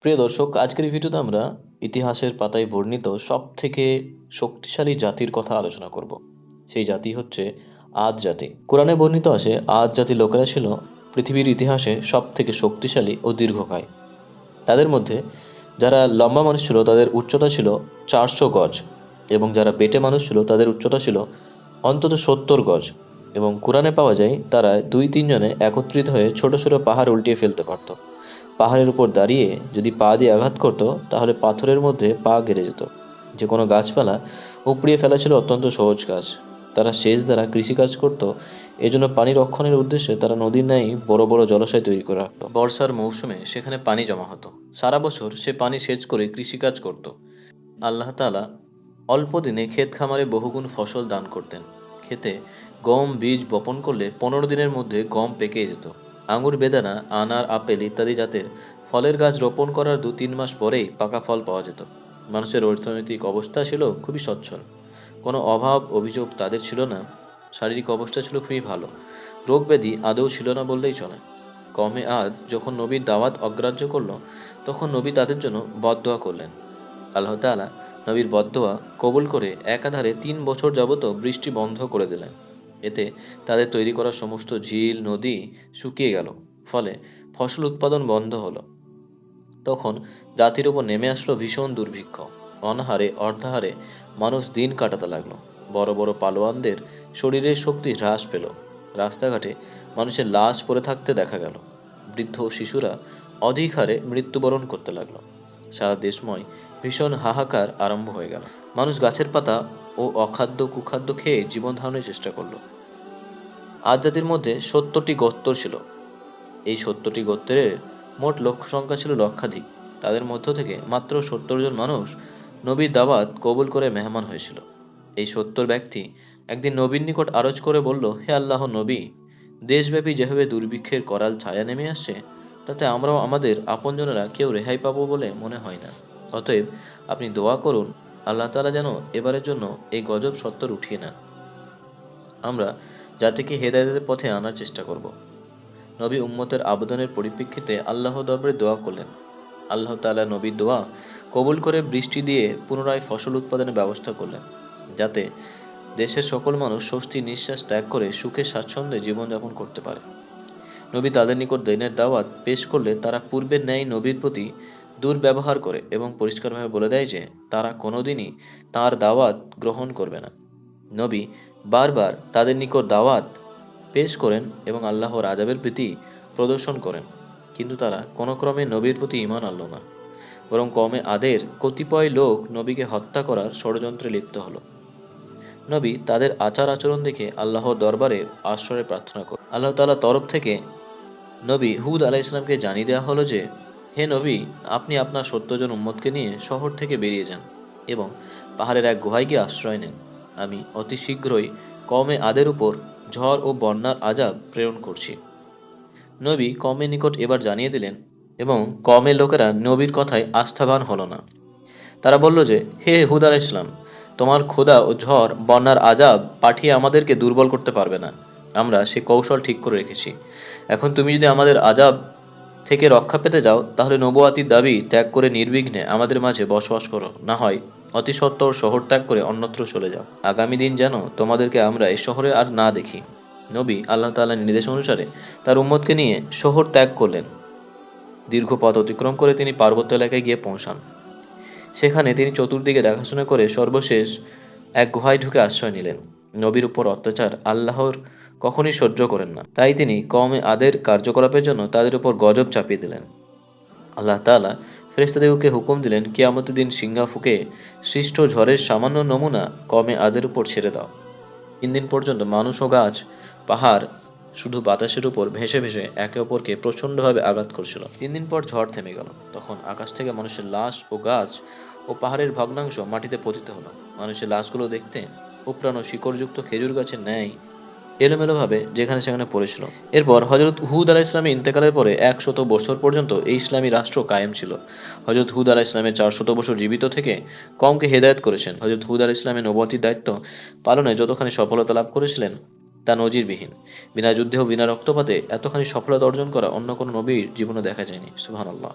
প্রিয় দর্শক, আজকের এই ভিডিওতে আমরা ইতিহাসের পাতায় বর্ণিত সবথেকে শক্তিশালী জাতির কথা আলোচনা করব। সেই জাতি হচ্ছে আদ জাতি। কোরআনে বর্ণিত আছে আদ জাতির লোকেরা ছিল পৃথিবীর ইতিহাসে সবথেকে শক্তিশালী ও দীর্ঘকায়। তাদের মধ্যে যারা লম্বা মানুষ ছিল তাদের উচ্চতা ছিল 400 গজ, এবং যারা বেটে মানুষ ছিল তাদের উচ্চতা ছিল অন্তত 70 গজ। এবং কোরআনে পাওয়া যায় তারা 2-3 জনে একত্রিত হয়ে ছোট ছোট পাহাড় উল্টিয়ে ফেলতে পারত। পাহাড়ের উপর দাঁড়িয়ে যদি পা দিয়ে আঘাত করত তাহলে পাথরের মধ্যে পা গেড়ে যেত। যে কোনো গাছপালা উপড়িয়ে ফেলা ছিল অত্যন্ত সহজ কাজ। তারা সেচ দ্বারা কৃষিকাজ করত। এজন্য পানি রক্ষণের উদ্দেশ্যে তারা নদীর ন্যায় বড় বড় জলাশয় তৈরি করে রাখত। বর্ষার মৌসুমে সেখানে পানি জমা হতো। সারা বছর সে পানি সেচ করে কৃষিকাজ করত। আল্লাহ তাআলা অল্প দিনে ক্ষেত খামারে বহুগুণ ফসল দান করতেন। খেতে গম বীজ বপন করলে 15 দিনের মধ্যে গম পেকে যেত। আঙুর, বেদানা, আনার, আপেল ইত্যাদি জাতের ফলের গাছ রোপণ করার 2-3 মাস পরেই পাকা ফল পাওয়া যেত। মানুষের অর্থনৈতিক অবস্থা ছিল খুবই সচ্ছল। কোনো অভাব অভিযোগ তাদের ছিল না। শারীরিক অবস্থা ছিল খুবই ভালো। রোগ ব্যাধি আদৌ ছিল না বললেই চলে। কমে আদ যখন নবীর দাওয়াত অগ্রাহ্য করল, তখন নবী তাদের জন্য বদদোয়া করলেন। আল্লাহ তাআলা নবীর বদদোয়া কবুল করে একাধারে 3 বছর যাবত বৃষ্টি বন্ধ করে দিলেন। এতে তাদের তৈরি করা সমস্ত ঝিল নদী শুকিয়ে গেল। ফলে ফসল উৎপাদন বন্ধ হলো। তখন জাতির উপর নেমে আসলো ভীষণ দুর্ভিক্ষ। অনাহারে অর্ধাহারে মানুষ দিন কাটাতে লাগলো। বড় বড় পালোয়ানদের শরীরের শক্তি হ্রাস পেল। রাস্তাঘাটে মানুষের লাশ পড়ে থাকতে দেখা গেল। বৃদ্ধ ও শিশুরা অধিক হারে মৃত্যুবরণ করতে লাগলো। সারা দেশময় ভীষণ হাহাকার আরম্ভ হয়ে গেল। মানুষ গাছের পাতা ও অখাদ্য কুখাদ্য খেয়ে জীবন ধারণের চেষ্টা করলো। আজ জাতির মধ্যে 70টি গোত্র ছিল। এই 70টি গোত্রের মোট লোক সংখ্যা ছিল লক্ষাধিক। তাদের মধ্য থেকে মাত্র 70 জন মানুষ নবীর দাওয়াত কবুল করে মেহমান হয়েছিল। এই 70 ব্যক্তি একদিন নবীর নিকট আরজ করে বলল, হে আল্লাহ নবী, দেশব্যাপী যেভাবে দুর্ভিক্ষের করাল ছায়া নেমে আসছে, তাতে আমরাও আমাদের আপনজনেরা কেউ রেহাই পাবো বলে মনে হয় না। অতএব আপনি দোয়া করুন আল্লাহ তাআলা যেন এবারের জন্য এই গজব সত্ত্বর উঠিয়ে নেন। আমরা জাতিকে হেদায়েতের পথে আনার চেষ্টা করব। নবী উম্মতের আবেদনের পরিপ্রেক্ষিতে আল্লাহ দরবারে দোয়া করলেন। আল্লাহ তাআলা নবীর দোয়া কবুল করে বৃষ্টি দিয়ে পুনরায় ফসল উৎপাদনের ব্যবস্থা করলেন, যাতে দেশের সকল মানুষ স্বস্তি নিঃশ্বাস ত্যাগ করে সুখে স্বাচ্ছন্দ্যে জীবনযাপন করতে পারে। নবী তাদের নিকট দিনের দাওয়াত পেশ করলে তারা পূর্বের ন্যায় নবীর প্রতি দুর্ব্যবহার করে এবং পরিষ্কারভাবে বলে দেয় যে তারা কোনোদিনই তাঁর দাওয়াত গ্রহণ করবে না। নবী বারবার তাদের নিকট দাওয়াত পেশ করেন এবং আল্লাহর আযাবের প্রীতি প্রদর্শন করেন, কিন্তু তারা কোনো ক্রমে নবীর প্রতি ঈমান আনল না। বরং কওমে আদের কতিপয় লোক নবীকে হত্যা করার ষড়যন্ত্রে লিপ্ত হলো। নবী তাদের আচার আচরণ দেখে আল্লাহর দরবারে আশ্রয় প্রার্থনা করেন। আল্লাহ তাআলার তরফ থেকে নবী হুদ আলাইহিস সালামকে জানিয়ে দেওয়া হলো যে, হে নবী, আপনি আপনার 70 জন উম্মতকে নিয়ে শহর থেকে বেরিয়ে যান এবং পাহাড়ের এক গুহায় গিয়ে আশ্রয় নেন। আমি অতি শীঘ্রই কওমে আদের উপর ঝড় ও বন্যার আযাব প্রেরণ করছি। নবী কওমের নিকট এবার জানিয়ে দিলেন, এবং কওমের লোকেরা নবীর কথায় আস্থাবান হলো না। তারা বলল যে, হে হুদ আলাইহিস সালাম, তোমার খোদা ও ঝড় বন্যার আযাব পাঠিয়ে আমাদেরকে দুর্বল করতে পারবে না। আমরা সে কৌশল ঠিক করে রেখেছি। এখন তুমি যদি আমাদের আযাব থেকে রক্ষা পেতে যাও, তাহলে নবুয়াতির দাবি ত্যাগ করে নির্বিঘ্নে আমাদের মাঝে বসবাস করো, না হয় অতি সত্বর শহর ত্যাগ করে অন্যত্র চলে যাও। আগামী দিন যেন তোমাদেরকে আমরা এই শহরে আর না দেখি। নবী আল্লাহ তাআলার নির্দেশ অনুসারে তার উম্মতকে নিয়ে শহর ত্যাগ করলেন। দীর্ঘ পথ অতিক্রম করে তিনি পার্বত্য এলাকায় গিয়ে পৌঁছান। সেখানে তিনি চতুর্দিকে দেখাশোনা করে সর্বশেষ এক গুহায় ঢুকে আশ্রয় নিলেন। নবীর উপর অত্যাচার আল্লাহর কখনই সহ্য করেন না, তাই তিনি কওমে আদের কার্যকলাপের জন্য তাদের উপর গজব চাপিয়ে দিলেন। আল্লাহ তাআলা ফেরেশতাদিগকে হুকুম দিলেন, কিয়ামতের দিন সিংহা ফুঁকে সৃষ্ট ঝড়ের সামান্য নমুনা কওমে আদের উপর ছেড়ে দাও। 3 দিন পর্যন্ত মানুষ ও গাছ পাহাড় শুধু বাতাসের উপর ভেসে ভেসে একে অপরকে প্রচণ্ডভাবে আঘাত করছিল। 3 দিন পর ঝড় থেমে গেল। তখন আকাশ থেকে মানুষের লাশ ও গাছ ও পাহাড়ের ভগ্নাংশ মাটিতে পতিত হলো। মানুষের লাশগুলো দেখতে উপড়ানো শিকড়যুক্ত খেজুর গাছের ন্যায় এলোমেলোভাবে যেখানে সেখানে পড়েছিল। এরপর হযরত হুদ আলাইহিস সালামের ইন্তেকালের পরে 100 বছর পর্যন্ত এই ইসলামী রাষ্ট্র কায়েম ছিল। হযরত হুদ আলাইহিস সালামের 400 বছর জীবিত থেকে কওমকে হেদায়েত করেছেন। হযরত হুদ আলাইহিস সালামের নবুয়তির দায়িত্ব পালনে যতখানি সফলতা লাভ করেছিলেন তা নজিরবিহীন। বিনা যুদ্ধে ও বিনা রক্তপাতে এতখানি সফলতা অর্জন করা অন্য কোনো নবীর জীবনে দেখা যায়নি। সুবহানাল্লাহ।